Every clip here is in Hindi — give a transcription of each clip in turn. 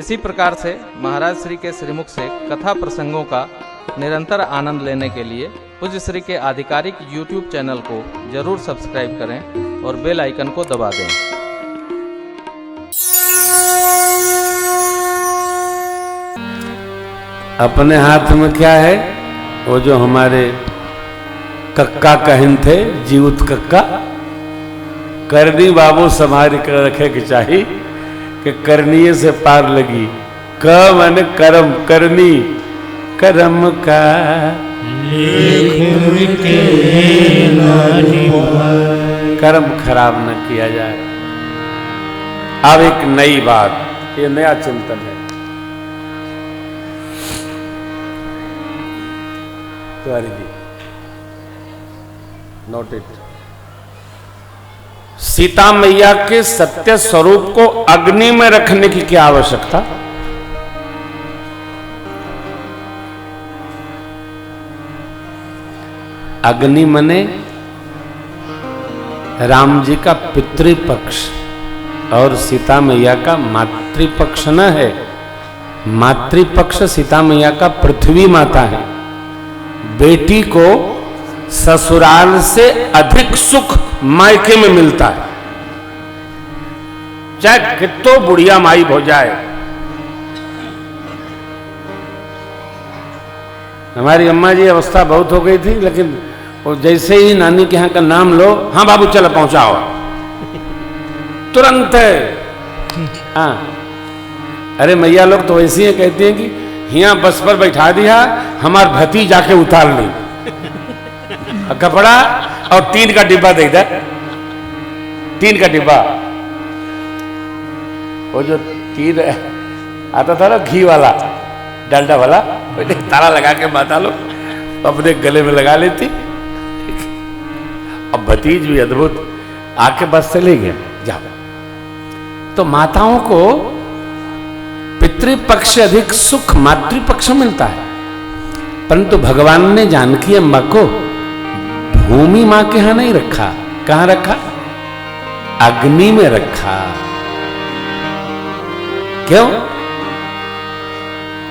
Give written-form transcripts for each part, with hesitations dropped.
इसी प्रकार से महाराज श्री के श्रीमुख से कथा प्रसंगों का निरंतर आनंद लेने के लिए पूज्य श्री के आधिकारिक YouTube चैनल को जरूर सब्सक्राइब करें और बेल आइकन को दबा दें। अपने हाथ में क्या है? वो जो हमारे कक्का कहन थे, जीवित कक्का, करनी बाबू संभाल कर रखे कि चाहिए कि करनीय से पार लगी। क मन कर्म, करनी कर्म का कर्म खराब न किया जाए। अब एक नई बात, ये नया चिंतन है। Tiwari ji note it. सीता मैया के सत्य स्वरूप को अग्नि में रखने की क्या आवश्यकता? अग्नि मने राम जी का पितृपक्ष और सीता मैया का मातृपक्ष न है। मातृपक्ष सीता मैया का पृथ्वी माता है। बेटी को ससुराल से अधिक सुख मायके में मिलता है, चाहे कितो बुढ़िया माई हो जाए। हमारी अम्मा जी अवस्था बहुत हो गई थी, लेकिन वो जैसे ही नानी के यहाँ का नाम लो, हाँ बाबू चलो पहुंचाओ, तुरंत है। हाँ, अरे मैया लोग तो ऐसी हैं, कहती हैं कि यहाँ बस पर बैठा दिया, हमार भती जाके उतार ली, कपड़ा और 3 का डिब्बा दे दे, 3 का डिब्बा। वो जो 3 आता था ना घी वाला, डालडा वाला, ताला लगा के माता लोग अपने गले में लगा लेती। अब भतीज भी अद्भुत, आके बस से ले गया जाओ। तो माताओं को पितृपक्ष अधिक सुख मातृपक्ष मिलता है, परंतु भगवान ने जानकी अम्मा को भूमि मां के यहां नहीं रखा। कहां रखा? अग्नि में रखा। क्यों?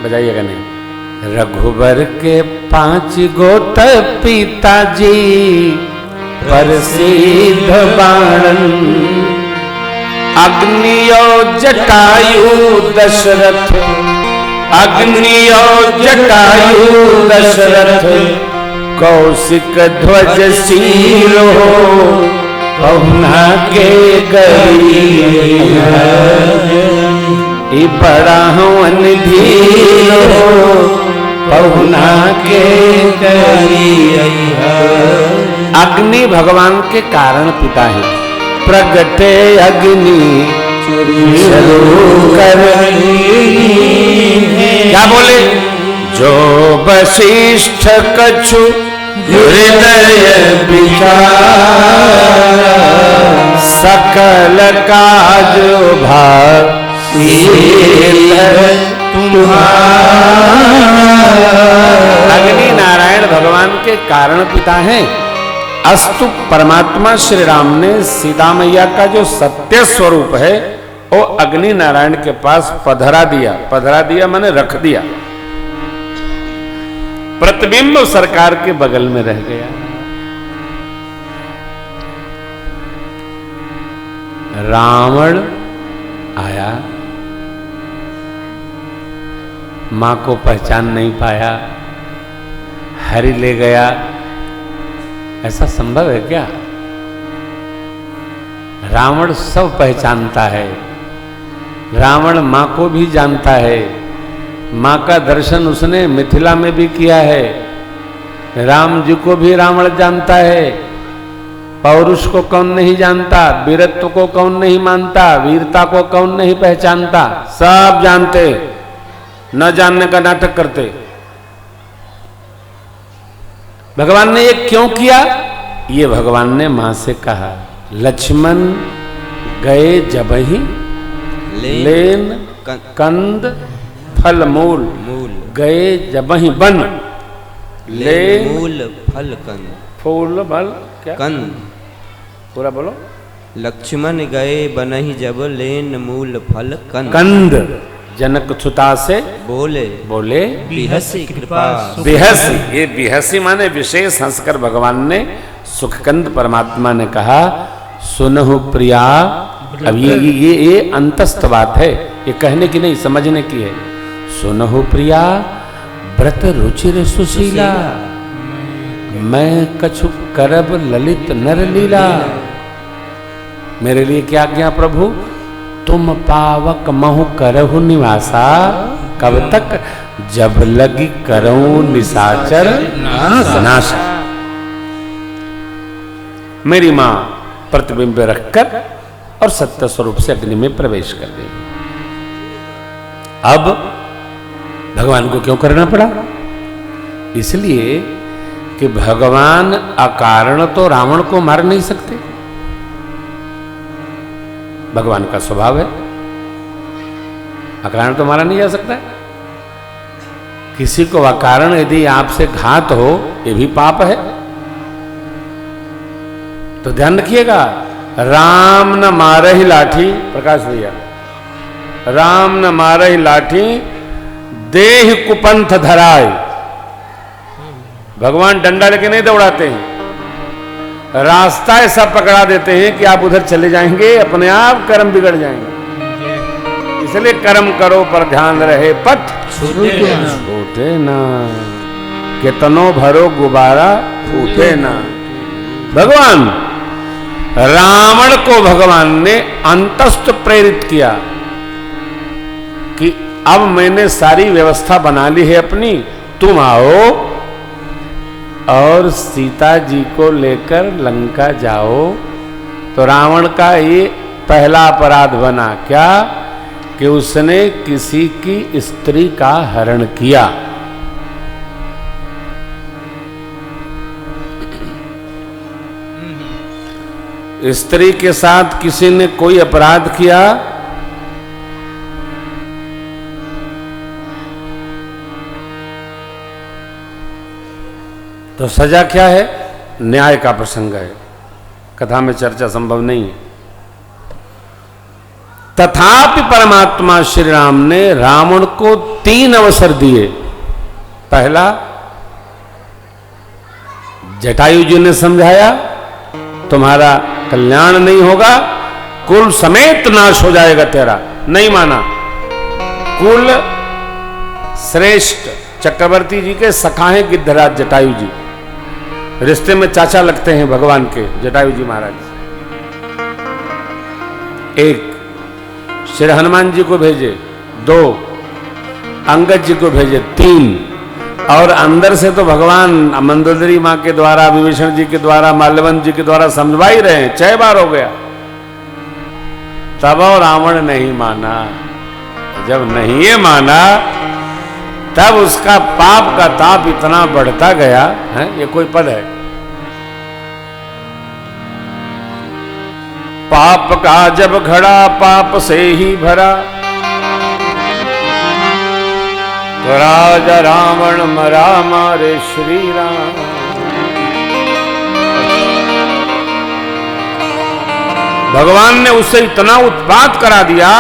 बताइएगा नहीं। रघुबर के 5 गोत्र पिताजी प्रसिद्ध बाणन, अग्नियो जटायु दशरथ, अग्नियो जटायु दशरथ, कौशिक ध्वज शीलो पहुना के गई, बड़ा हवन धीरो पहुना के गई। अग्नि भगवान के कारण पिता है। प्रगटे अग्नि शुरू कर, क्या बोले? जो वशिष्ठ कछु हृदय विचार, सकल काज भाग अग्नि नारायण भगवान के कारण पिता हैं। अस्तु परमात्मा श्री राम ने सीता मैया का जो सत्य स्वरूप है वो अग्नि नारायण के पास पधरा दिया। पधरा दिया माने रख दिया। प्रतिबिंब सरकार के बगल में रह गया। रावण आया, मां को पहचान नहीं पाया, हरि ले गया। ऐसा संभव है क्या? रावण सब पहचानता है। रावण मां को भी जानता है। मां का दर्शन उसने मिथिला में भी किया है। राम जी को भी रावण जानता है। पौरुष को कौन नहीं जानता? वीरत्व को कौन नहीं मानता? वीरता को कौन नहीं पहचानता? सब जानते, न जानने का नाटक करते। भगवान ने ये क्यों किया? ये भगवान ने मां से कहा। लक्ष्मण गए जबहि लेन कंद फल मूल, गए जबहि बन लेन मूल फल कंद, फूल फल क्या कंद। पूरा बोलो। लक्ष्मण गए बनहि जब लेन मूल फल कंद। कंद जनकसुता से बोले बोले बिहसी कृपा बिहसी। ये बिहसी माने विशेष हंसकर भगवान ने सुखकंद परमात्मा ने कहा सुनहु प्रिया। अब ये अंतस्थ बात है, ये कहने की नहीं समझने की है। सुनहु प्रिया व्रत रुचिर सुशीला, मैं कछु करब ललित नर लीला। मेरे लिए क्या आज्ञा प्रभु, तुम पावक महु करहु निवासा, कब तक जब लगी करऊं निशाचर नाशा। मेरी मां प्रतिबिंब रखकर और सत्य स्वरूप से अग्नि में प्रवेश कर गई। अब भगवान को क्यों करना पड़ा? इसलिए कि भगवान अकारण तो रावण को मार नहीं सकते, भगवान का स्वभाव है, अकारण तो मारा नहीं जा सकता। किसी को अकारण यदि आपसे घात हो ये भी पाप है। तो ध्यान रखिएगा, राम न मारहि लाठी, प्रकाश भैया, राम न मारहि लाठी देह कुपंथ धराए। भगवान डंडा लेके नहीं दौड़ाते हैं, रास्ता ऐसा पकड़ा देते हैं कि आप उधर चले जाएंगे, अपने आप कर्म बिगड़ जाएंगे। इसलिए कर्म करो पर ध्यान रहे पथ छूटे ना, कितनो भरो गुब्बारा फूटे ना। भगवान रावण को भगवान ने अंतस्थ प्रेरित किया कि अब मैंने सारी व्यवस्था बना ली है अपनी, तुम आओ और सीता जी को लेकर लंका जाओ। तो रावण का ये पहला अपराध बना, क्या कि उसने किसी की स्त्री का हरण किया। स्त्री के साथ किसी ने कोई अपराध किया तो सजा क्या है? न्याय का प्रसंग है, कथा में चर्चा संभव नहीं है। तथापि परमात्मा श्री राम ने रावण को 3 अवसर दिए। पहला, जटायु जी ने समझाया तुम्हारा कल्याण नहीं होगा, कुल समेत नाश हो जाएगा तेरा, नहीं माना। कुल श्रेष्ठ चक्रवर्ती जी के सखा हैं गिद्धराज जटायु जी, रिश्ते में चाचा लगते हैं भगवान के जटायु जी महाराज। एक, श्री हनुमान जी को भेजे। 2, अंगद जी को भेजे। 3, और अंदर से तो भगवान मंदोदरी मां के द्वारा, विभीषण जी के द्वारा, माल्यवन जी के द्वारा समझवा ही रहे हैं, 6 बार हो गया। तब और रावण नहीं माना। जब नहीं ये माना तब उसका पाप का ताप इतना बढ़ता गया है। ये कोई पद है? पाप का जब घड़ा पाप से ही भरा, तो राजा रावण मरा मारे श्री राम। भगवान ने उससे इतना उत्पात करा दिया,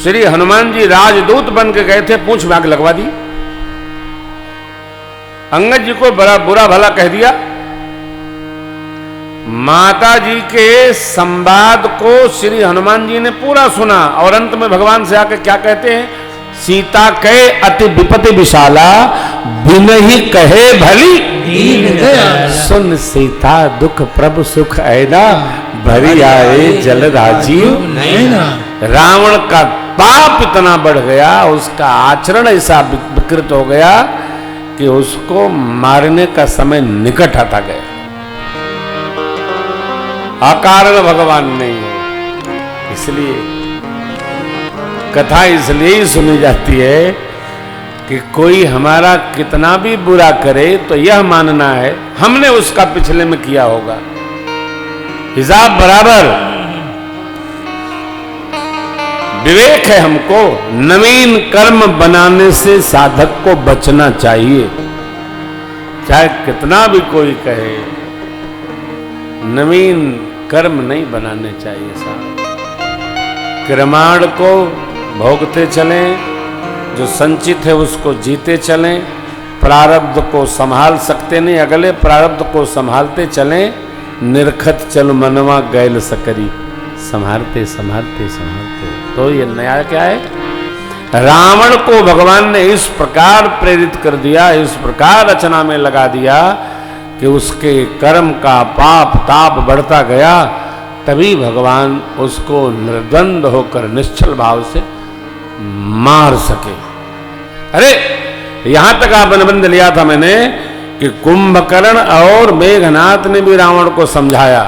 श्री हनुमान जी राजदूत बन के गए थे, पूंछ में आग लगवा दी। अंगद जी को बड़ा बुरा भला कह दिया। माता जी के संवाद को श्री हनुमान जी ने पूरा सुना और अंत में भगवान से आकर क्या कहते हैं? सीता कहे अति विपति विशाला, बिन ही कहे भली दीन दयाला। सुन सीता दुख प्रभु सुख ऐना, भरी आए जल राजीव नैना। रावण का पाप इतना बढ़ गया, उसका आचरण ऐसा विकृत हो गया कि उसको मारने का समय निकट आता गया। अकारण भगवान नहीं है। इसलिए कथा इसलिए ही सुनी जाती है कि कोई हमारा कितना भी बुरा करे तो यह मानना है हमने उसका पिछले में किया होगा, हिसाब बराबर। विवेक है हमको, नवीन कर्म बनाने से साधक को बचना चाहिए। चाहे कितना भी कोई कहे, नवीन कर्म नहीं बनाने चाहिए साहब। क्रमाण को भोगते चलें, जो संचित है उसको जीते चलें, प्रारब्ध को संभाल सकते नहीं, अगले प्रारब्ध को संभालते चलें, निरखत चल मनवा गैल सकरी, संभालते संभालते संभालते। तो ये नया क्या है, रावण को भगवान ने इस प्रकार प्रेरित कर दिया, इस प्रकार रचना में लगा दिया कि उसके कर्म का पाप ताप बढ़ता गया, तभी भगवान उसको निर्द्वंद होकर निश्चल भाव से मार सके। अरे यहां तक आप अनुबंध लिया था मैंने कि कुंभकर्ण और मेघनाथ ने भी रावण को समझाया,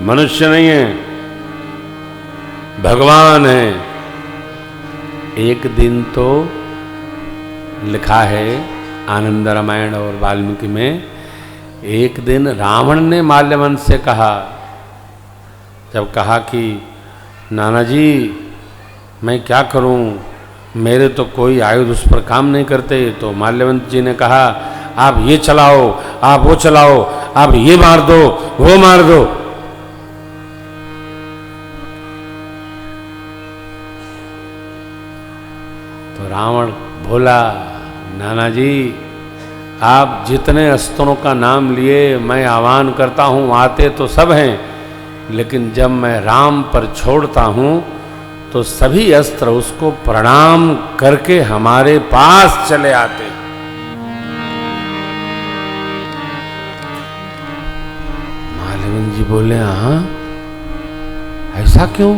मनुष्य नहीं है, भगवान है। एक दिन तो लिखा है आनंद रामायण और वाल्मीकि में, एक दिन रावण ने माल्यवंत से कहा, जब कहा कि नाना जी मैं क्या करूं, मेरे तो कोई आयुध उस पर काम नहीं करते, तो माल्यवंत जी ने कहा आप ये चलाओ, आप वो चलाओ, आप ये मार दो, वो मार दो। तो रावण बोला, नाना जी आप जितने अस्त्रों का नाम लिए मैं आह्वान करता हूँ, आते तो सब हैं, लेकिन जब मैं राम पर छोड़ता हूँ तो सभी अस्त्र उसको प्रणाम करके हमारे पास चले आते। मालवीय जी बोले, हाँ ऐसा क्यों?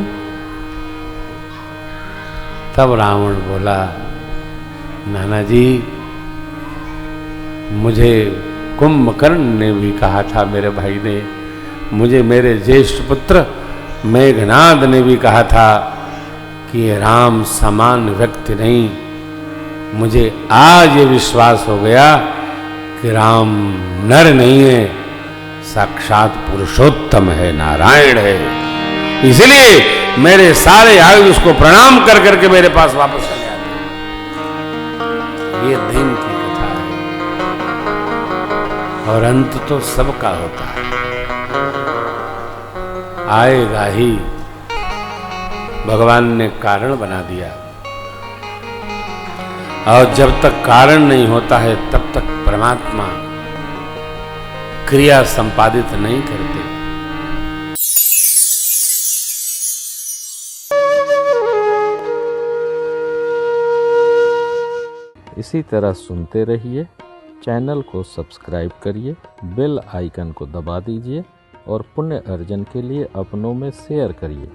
तब रावण बोला, नाना जी मुझे कुंभकर्ण ने भी कहा था, मेरे भाई ने, मुझे मेरे ज्येष्ठ पुत्र मेघनाद ने भी कहा था कि राम समान व्यक्ति नहीं। मुझे आज ये विश्वास हो गया कि राम नर नहीं है, साक्षात पुरुषोत्तम है, नारायण है, इसलिए मेरे सारे आयुध उसको प्रणाम कर करके मेरे पास वापस चले आते। ये दिन की कथा है और अंत तो सबका होता है, आएगा ही। भगवान ने कारण बना दिया, और जब तक कारण नहीं होता है तब तक परमात्मा क्रिया संपादित नहीं करते। इसी तरह सुनते रहिए, चैनल को सब्सक्राइब करिए, बेल आइकन को दबा दीजिए और पुण्य अर्जन के लिए अपनों में शेयर करिए।